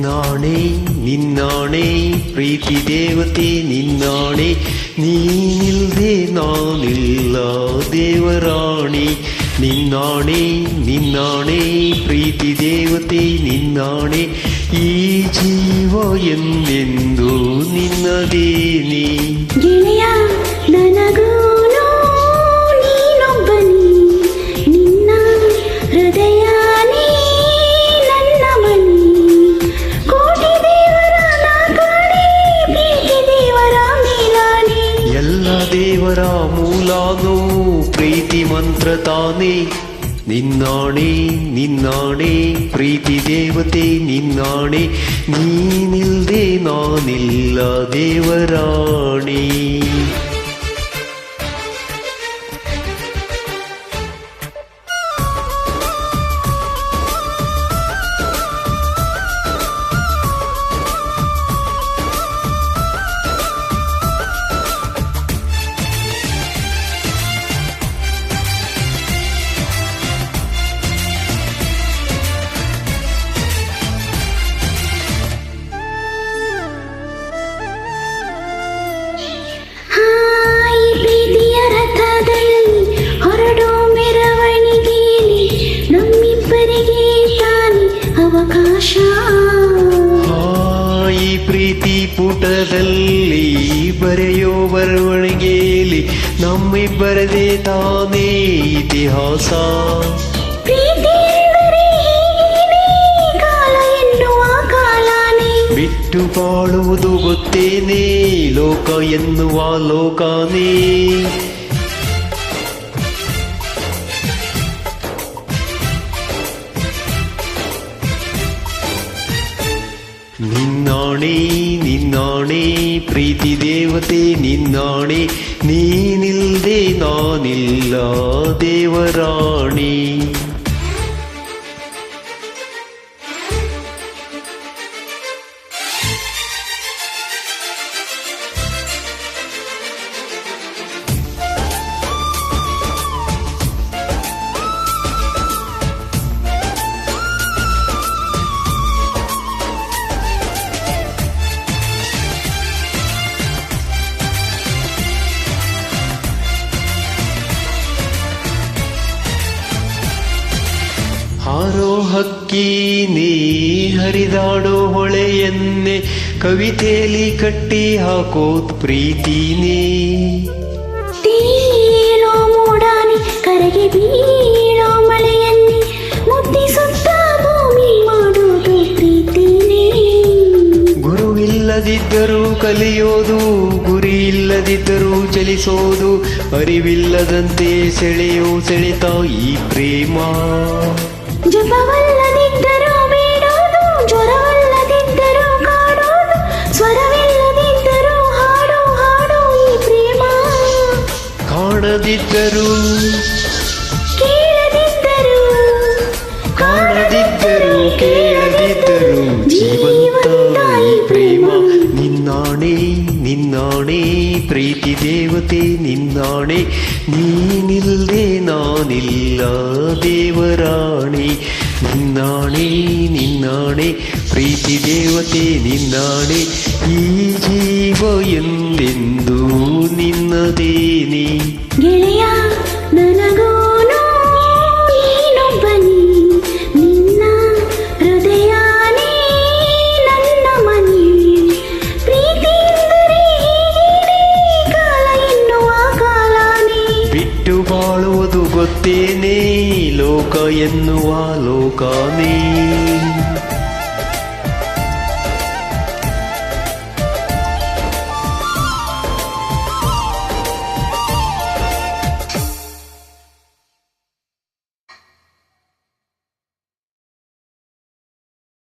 ನಿನ್ನಾಣೆ ನಿನ್ನಾಣೆ ಪ್ರೀತಿ ದೇವತೆ ನಿನ್ನಾಣೆ ನೀನಿಲ್ದೆ ನಾನಿಲ್ಲ ದೇವರಾಣಿ ನಿನ್ನಾಣೆ ನಿನ್ನಾಣೆ ಪ್ರೀತಿ ದೇವತೆ ನಿನ್ನಾಣೆ ಈ ಜೀವ ಎಂದೆಂದು ನಿನ್ನದೇನೆ ಗೆಳೆಯ ನನಗೂನು ನೀನೊಬ್ಬನಿ ನಿನ್ನ ಹೃದಯನೇ ನನ್ನ ಮನಿ ಕೋಟಿ ದೇವರ ನಾಕಾಣೆ ಪ್ರೀತಿ ದೇವರ ಮೇಲಾಣೆ ಎಲ್ಲ ದೇವರ ಮೂಲಾನು ಪ್ರೀತಿ ಮಂತ್ರ ತಾನೇ ನಿನ್ನಾಣೆ ನಿನ್ನಾಣೆ ಪ್ರೀತಿ ದೇವತೆ ನಿನ್ನಾಣೆ ನೀನಿಲ್ದೆ ನಾನಿಲ್ಲ ದೇವರಾಣಿ ಈ ಪ್ರೀತಿ ಪುಟದಲ್ಲಿ ಬರೆಯೋ ಬರವಣಿಗೆಯಲ್ಲಿ ನಮ್ಮಿಬ್ಬರದೇ ತಾನೇ ಇತಿಹಾಸ ಬಿಟ್ಟು ಬಾಳುವುದು ಗೊತ್ತೇನೆ ಲೋಕ ಎನ್ನುವ ಲೋಕಾನೇ ನಿನ್ನಾಣೆ ನಿನ್ನಾಣೆ ಪ್ರೀತಿ ದೇವತೆ ನಿನ್ನಾಣೆ ನೀನಿಲ್ದೆ ನಾನಿಲ್ಲ ದೇವರಾಣಿ ಹಾರೋ ಹಕ್ಕಿನೇ ಹರಿದಾಡೋ ಹೊಳೆಯನ್ನೇ ಕವಿತೆಯಲ್ಲಿ ಕಟ್ಟಿ ಹಾಕೋತ್ ಪ್ರೀತಿನೇ ತೀಳೋ ಮೂಡಾನಿ ಕರೆಗೆ ಬೀಳೋ ಮಳೆಯನ್ನೇ ಮುದ್ದಿಸುತ್ತ ಭೂಮಿ ಮಾಡೋದು ಪ್ರೀತಿನೇ ಗುರುವಿಲ್ಲದಿದ್ದರೂ ಕಲಿಯೋದು ಗುರಿ ಇಲ್ಲದಿದ್ದರೂ ಚಲಿಸೋದು ಅರಿವಿಲ್ಲದಂತೆ ಸೆಳೆಯೋ ಸೆಳೆತ ಈ ಪ್ರೇಮ ಜಪವಲ್ಲದಿದ್ದರೂ ಬೇಡೋದು ಜ್ವರವಲ್ಲದಿದ್ದರೂ ಕಾಡೋದು ಸ್ವರವಿಲ್ಲದಿದ್ದರೂ ಹಾಡು ಹಾಡು ಈ ಪ್ರೇಮ ಕಾಣದಿದ್ದರೂ ಕೇಳದಿದ್ದರೂ ಕಾಣದಿದ್ದರೂ ಕೇಳದಿದ್ದರೂ ಜೀವಂತ ಈ ಪ್ರೇಮ ನಿನ್ನಾಣೆ ನಿನ್ನಾಣೆ ಪ್ರೀತಿ ದೇವತೆ ನಿನ್ನಾಣೆ ನೀನಿಲ್ದೆ ನಾನಿಲ್ಲ ದೇವರಾಣಿ ನಿನ್ನಾಣೆ ನಿನ್ನಾಣೆ ಪ್ರೀತಿ ದೇವತೆ ನಿನ್ನಾಣೆ ಈ ಜೀವ ಎಂದೆಂದು ನಿನ್ನದೇನೆ ಗೆಳೆಯ ನನಗೂನು ನೀನೊಬ್ಬನಿ ನಿನ್ನ ಹೃದಯನೇ ನನ್ನ ಮನಿ ಪ್ರೀತಿ ಎಂದರೆ ಕಾಲ ಎನ್ನುವ ಕಾಲನೇ ಬಿಟ್ಟು ಬಾಳುವುದು ಗೊತ್ತೇನೆ ಲೋಕ ಎನ್ನುವ ಲೋಕಾನೇ